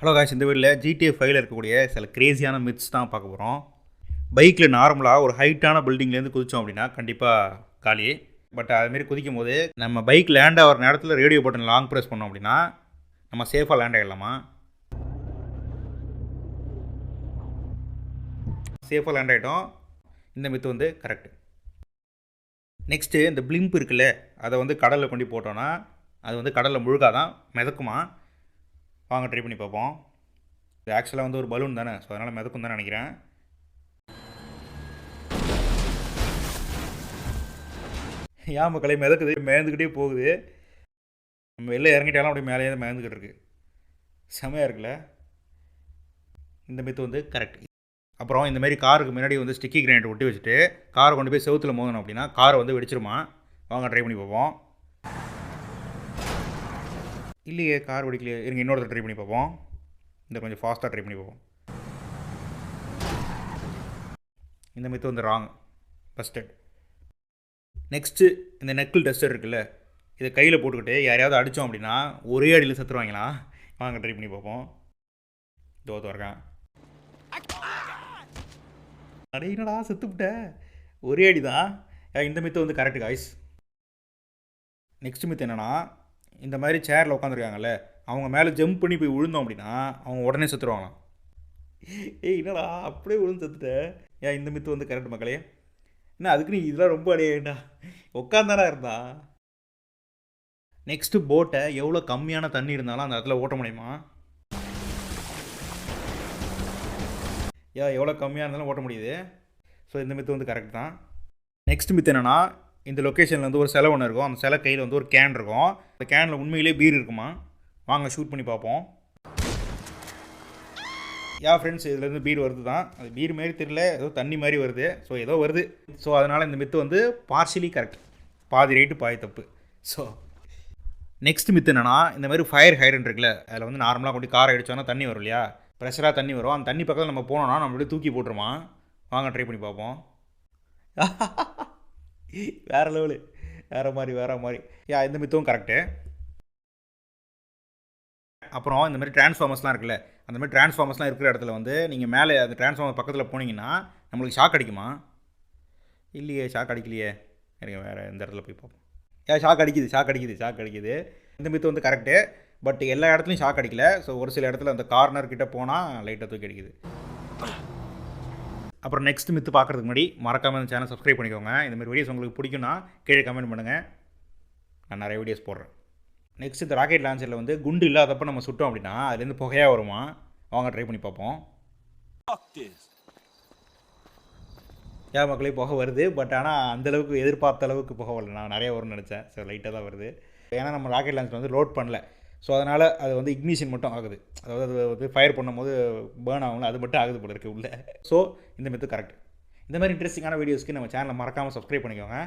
Hello guys, இந்த வீடியோவில் GTA 5ல் இருக்கக்கூடிய சில கிரேசியான மித்ஸ் தான் பார்க்க போகிறோம். பைக்கில் நார்மலாக ஒரு ஹைட்டான பில்டிங்லேருந்து குதித்தோம் அப்படின்னா கண்டிப்பாக காலி. பட் அதுமாரி குதிக்கும் போது நம்ம பைக் லேண்ட் ஆகிற நேரத்தில் ரேடியோ பட்டன் லாங் ப்ரெஸ் பண்ணோம் அப்படின்னா நம்ம சேஃபாக லேண்ட் ஆகிடலாமா? சேஃபாக லேண்ட் ஆகிட்டோம். இந்த மித்து வந்து கரெக்டு. நெக்ஸ்ட்டு இந்த பிளிம்ப் இருக்குல்ல, அதை வந்து கடலில் கொண்டு போட்டோன்னா அது வந்து கடலில் முழுகாதான் மிதக்குமா. வாங்க ட்ரை பண்ணி பார்ப்போம். இது ஆக்சுவலாக வந்து ஒரு பலூன் தானே, ஸோ அதனால் மிதக்கும் தான் நினைக்கிறேன். ஏன் மக்களே மிதக்குது, மேந்துக்கிட்டே போகுது. நம்ம வெளில இறங்கிட்டாலும் அப்படியே மேலேயே தான் மேந்துக்கிட்டு இருக்கு. செமையாக இருக்குல்ல. இந்த மித்து வந்து கரெக்ட். அப்புறம் இந்தமாரி காருக்கு முன்னாடி வந்து ஸ்டிக்கி கிரைண்டர் ஒட்டி வச்சுட்டு காரை கொண்டு போய் செவுத்தில் மோதணும் அப்படின்னா காரை வந்து வெடிச்சிருமா. வாங்க ட்ரை பண்ணி பார்ப்போம். இல்லையே, கார் வெடிக்கலையே. இருங்க இன்னொருத்தர் ட்ரை பண்ணி பார்ப்போம். இந்த கொஞ்சம் ஃபாஸ்ட்டாக ட்ரை பண்ணி பார்ப்போம். இந்த மித்து வந்து ராங், ஃபஸ்ட்டு. நெக்ஸ்ட்டு இந்த நெக்கிள் டஸ்டர் இருக்குல்ல, இதை கையில் போட்டுக்கிட்டு யாரையாவது அடித்தோம் அப்படின்னா ஒரே அடியில் செத்துருவாங்களா. வாங்க ட்ரை பண்ணி பார்ப்போம். தோத்து வரேன். அடே என்னடா செத்துவிட்ட, ஒரே அடி தான். இந்த மித்து வந்து கரெக்டு காய்ஸ். நெக்ஸ்ட் மித்து என்னென்னா, இந்த மாதிரி சேரில் உட்காந்துருக்காங்கல்ல, அவங்க மேலே ஜம்ப் பண்ணி போய் விழுந்தோம் அப்படின்னா அவங்க உடனே செத்துருவாங்களாம். என்னடா அப்படியே விழுந்து செத்துட்ட. இந்த மித்து வந்து கரெக்ட் மக்களே. என்ன அதுக்கு நீ இதெல்லாம் ரொம்ப அடையண்டா, உட்காந்தானா இருந்தா. நெக்ஸ்ட்டு போட்டை எவ்வளோ கம்மியான தண்ணி இருந்தாலும் அந்த இடத்துல ஓட்ட முடியுமா? எவ்வளோ கம்மியாக இருந்தாலும் ஓட்ட முடியுது. ஸோ இந்த மித்து வந்து கரெக்ட் தான். நெக்ஸ்ட் மித்து என்னென்னா, இந்த லொக்கேஷனில் வந்து ஒரு சிலை ஒன்று இருக்கும். அந்த சிலை கையில் வந்து ஒரு கேன் இருக்கும். அந்த கேனில் உண்மையிலே பீர் இருக்குமா. வாங்க ஷூட் பண்ணி பார்ப்போம். ஃப்ரெண்ட்ஸ், இதுலேருந்து பீர் வருது தான். அது பீர் மாரி தெரியல, ஏதோ தண்ணி மாதிரி வருது. ஸோ ஏதோ வருது. ஸோ அதனால் இந்த மித்து வந்து பார்ஷியலி கரெக்ட். பாதி ரைட்டு பாதி தப்பு. ஸோ நெக்ஸ்ட் மித்து என்னென்னா, இந்த மாதிரி ஃபயர் ஹைட்ரண்ட் இருக்குல்ல, அதில் வந்து நார்மலாக கொண்டு காரை அடித்தோன்னா தண்ணி வரும் இல்லையா, ப்ரெஷராக தண்ணி வரும். அந்த தண்ணி பக்கத்தில் நம்ம போனோம்னா நம்மளே தூக்கி போட்டுருமா. வாங்க ட்ரை பண்ணி பார்ப்போம். வேறு லெவலு, வேறு மாதிரி. இந்த மித்தும் கரெக்டு. அப்புறம் இந்த மாதிரி டிரான்ஸ்ஃபார்மர்ஸ்லாம் இருக்குல்ல, அந்த மாதிரி டிரான்ஸ்ஃபார்மர்ஸ்லாம் இருக்கிற இடத்துல வந்து நீங்கள் மேலே அந்த டிரான்ஸ்ஃபார்மர் பக்கத்தில் போனீங்கன்னா நம்மளுக்கு ஷாக் அடிக்குமா? இல்லையே, ஷாக் அடிக்கலையே. எனக்கு வேறு இந்த இடத்துல போய் பார்ப்போம். ஷாக் அடிக்குது. இந்த மித்து வந்து கரெக்டு. பட் எல்லா இடத்துலையும் ஷாக் அடிக்கல. ஸோ ஒரு சில இடத்துல அந்த கார்னர் கிட்டே போனால் லைட்டாக தூக்கி அடிக்குது. அப்புறம் நெக்ஸ்ட் மித்து பார்க்குறதுக்கு முன்னாடி மறக்காமல் இந்த சேனல் சப்ஸ்கிரைப் பண்ணிக்கோங்க. இந்தமாதிரி வீடியோஸ் உங்களுக்கு பிடிக்குன்னா கீழே கமெண்ட் பண்ணுங்கள், நான் நிறைய வீடியோஸ் போடுறேன். நெக்ஸ்ட் இந்த ராக்கெட் லான்ச்சரில் வந்து குண்டு இல்லாதப்போ நம்ம சுட்டோம் அப்படின்னா அதுலேருந்து புகையாக வருமா. வாங்க ட்ரை பண்ணி பார்ப்போம். மக்களே புகை வருது. பட் ஆனால் அந்தளவுக்கு எதிர்பார்த்த அளவுக்கு புகை வரல. நான் நிறைய வரும்னு நினச்சேன். ஸோ லைட்டாக தான் வருது. ஏன்னா நம்ம ராக்கெட் லான்ச்சர் வந்து லோட் பண்ணல. ஸோ அதனால் அது வந்து இக்னிஷன் மட்டும் ஆகுது. அதாவது அது வந்து ஃபயர் பண்ணும்போது பேர்ன் ஆகும்ல, அது மட்டும் ஆகுது போல இருக்குது உள்ள. ஸோ இந்த மித்து கரெக்ட். இந்த மாதிரி இன்ட்ரெஸ்டிங்கான வீடியோஸ்க்கு நம்ம சேனலை மறக்காமல் சப்ஸ்கிரைப் பண்ணிக்கோங்க.